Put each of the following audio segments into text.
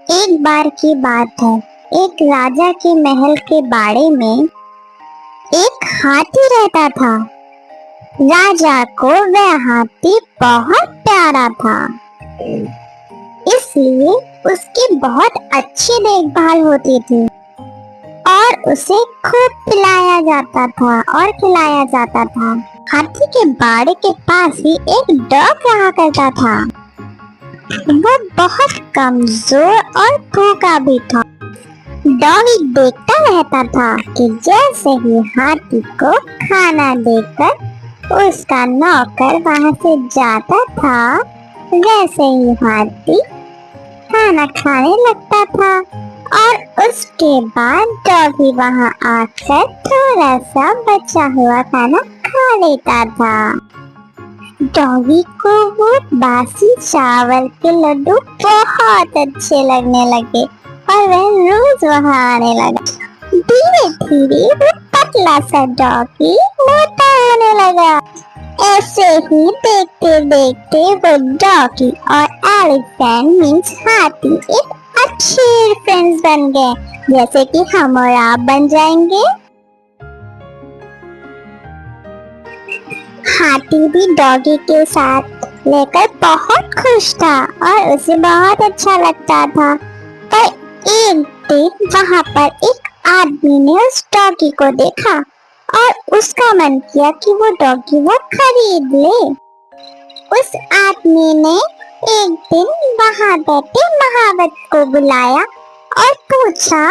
एक बार की बात है, एक राजा के महल के बाड़े में एक हाथी रहता था। राजा को वह हाथी बहुत प्यारा था, इसलिए उसकी बहुत अच्छी देखभाल होती थी और उसे खूब पिलाया जाता था और खिलाया जाता था। हाथी के बाड़े के पास ही एक डॉग रहा करता था। वो बहुत कमजोर और भूखा भी था। डॉगी देखता रहता था कि जैसे ही हाथी को खाना देकर उसका नौकर वहां से जाता था, वैसे ही हाथी खाना खाने लगता था और उसके बाद डॉगी वहां आकर थोड़ा सा बचा हुआ खाना खा लेता था। डॉगी को वो बासी चावल के लड्डू बहुत अच्छे लगने लगे और वह रोज वहां आने लगा। धीरे धीरे वो पतला सा डॉगी मोटा होने लगा। ऐसे ही देखते देखते वो डॉगी और एलिफेंट मीन्स हाथी एक अच्छे फ्रेंड्स बन गए, जैसे कि हम और आप बन जाएंगे। हाथी भी डॉगी के साथ लेकर बहुत खुश था और उसे बहुत अच्छा लगता था। पर एक दिन वहां पर एक आदमी ने उस डॉगी को देखा और उसका मन किया कि वो डॉगी वो खरीद ले। उस आदमी ने एक दिन वहां बैठे महावत को बुलाया और पूछा,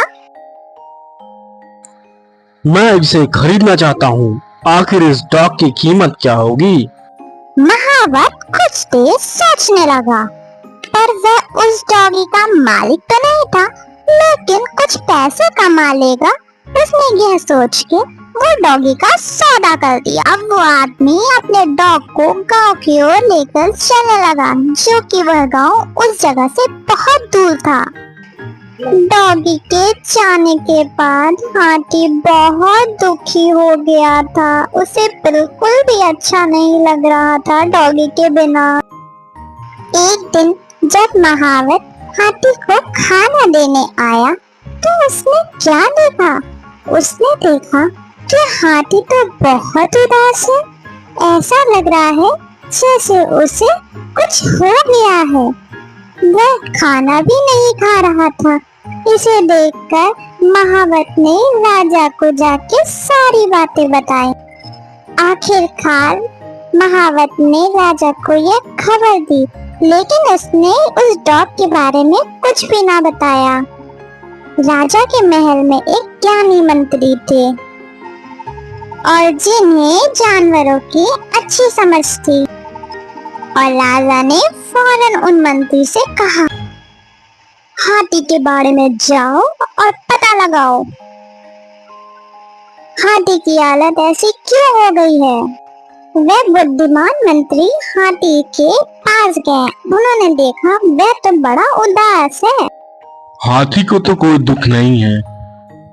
मैं इसे खरीदना चाहता हूँ, आखिर इस डॉग की कीमत क्या होगी? महावत कुछ देर सोचने लगा, पर वह उस डॉगी का मालिक तो नहीं था, लेकिन कुछ पैसे कमा लेगा। उसने यह सोच के वो डॉगी का सौदा कर दिया। अब वो आदमी अपने डॉग को गांव की ओर लेकर चलने लगा, जो कि वह गांव उस जगह से बहुत दूर था। डॉगी के जाने के बाद हाथी बहुत दुखी हो गया था। उसे बिल्कुल भी अच्छा नहीं लग रहा था डॉगी के बिना। एक दिन जब महावत हाथी को खाना देने आया तो उसने क्या देखा? उसने देखा कि हाथी तो बहुत उदास है। ऐसा लग रहा है जैसे उसे कुछ हो गया है। वह खाना भी नहीं खा रहा था। इसे देखकर महावत ने राजा को जाके सारी बातें बताई। आखिरकार महावत ने राजा को यह खबर दी, लेकिन उसने उस डॉग के बारे में कुछ भी ना बताया। राजा के महल में एक ज्ञानी मंत्री थे और जिन्हें जानवरों की अच्छी समझ थी, और राजा ने फौरन उन मंत्री से कहा, हाथी के बारे में जाओ और पता लगाओ, हाथी की हालत ऐसी क्यों हो गई है। वह बुद्धिमान मंत्री हाथी के पास गए। उन्होंने देखा वह तो बड़ा उदास है। हाथी को तो कोई दुख नहीं है,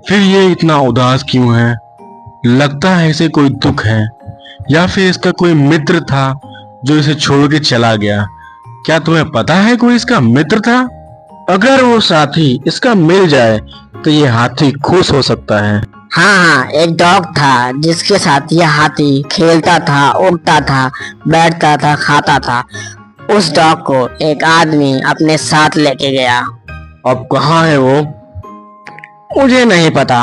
फिर ये इतना उदास क्यों है? लगता है इसे कोई दुख है, या फिर इसका कोई मित्र था जो इसे छोड़ के चला गया। क्या तुम्हें पता है कोई इसका मित्र था? अगर वो साथी इसका मिल जाए तो ये हाथी खुश हो सकता है। हाँ, एक डॉग था जिसके साथ यह हाथी खेलता था, उड़ता था, बैठता था, खाता था। उस डॉग को एक आदमी अपने साथ लेके गया। अब कहाँ है वो? मुझे नहीं पता।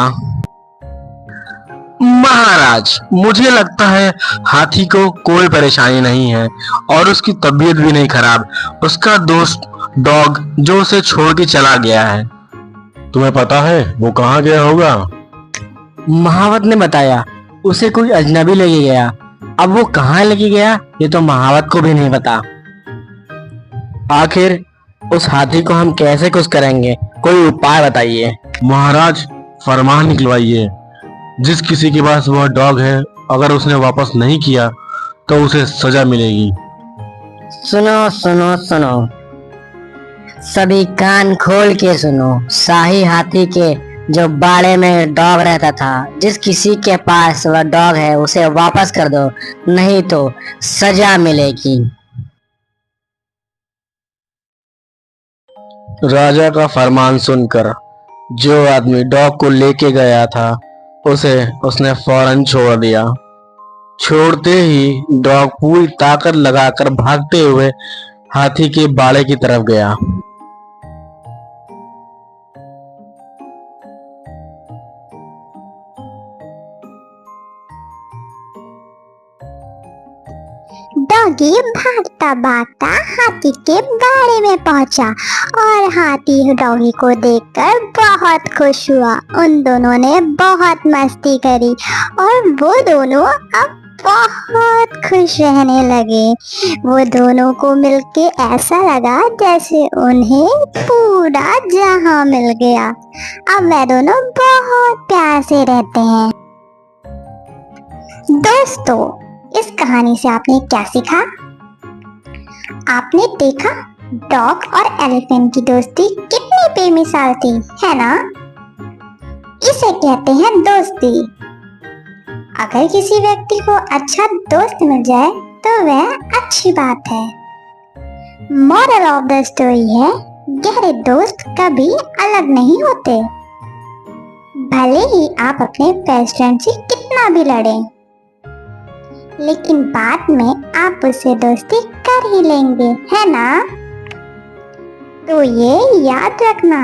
महाराज, मुझे लगता है हाथी को कोई परेशानी नहीं है और उसकी तबीयत भी नहीं खराब। उसका दोस्त डॉग जो उसे छोड़ के चला गया है। तुम्हें पता है वो कहाँ गया होगा? महावत ने बताया उसे कोई अजनबी लेके गया। अब वो कहाँ लेके गया ये तो महावत को भी नहीं पता। आखिर उस हाथी को हम कैसे खुश करेंगे? कोई उपाय बताइए। महाराज, फरमान निकलवाइए, जिस किसी के पास वह डॉग है अगर उसने वापस नहीं किया तो उसे सजा मिलेगी। सुनो सुनो सुनो, सभी कान खोल के सुनो। शाही हाथी के जो बाड़े में डॉग रहता था, जिस किसी के पास वह डॉग है उसे वापस कर दो, नहीं तो सजा मिलेगी। राजा का फरमान सुनकर जो आदमी डॉग को लेके गया था उसने फौरन छोड़ दिया। छोड़ते ही डॉग पूरी ताकत लगाकर भागते हुए हाथी के बाड़े की तरफ गया। डॉगी भागता भागता हाथी के बाड़े में पहुंचा और हाथी डॉगी को देखकर बहुत खुश हुआ। उन दोनों ने बहुत मस्ती करी और वो दोनों अब बहुत खुश रहने लगे। वो दोनों को मिलके ऐसा लगा जैसे उन्हें पूरा जहां मिल गया। अब वे दोनों बहुत प्यार से रहते हैं। दोस्तों, इस कहानी से आपने क्या सीखा? आपने देखा डॉग और एलिफेंट की दोस्ती कितनी बेमिसाल थी, है ना? इसे कहते हैं दोस्ती। अगर किसी व्यक्ति को अच्छा दोस्त मिल जाए तो वह अच्छी बात है। मॉरल ऑफ द स्टोरी है, गहरे दोस्त कभी अलग नहीं होते। भले ही आप अपने बेस्ट फ्रेंड से कितना भी लड़ें, लेकिन बाद में आप उससे दोस्ती कर ही लेंगे, है ना? तो ये याद रखना।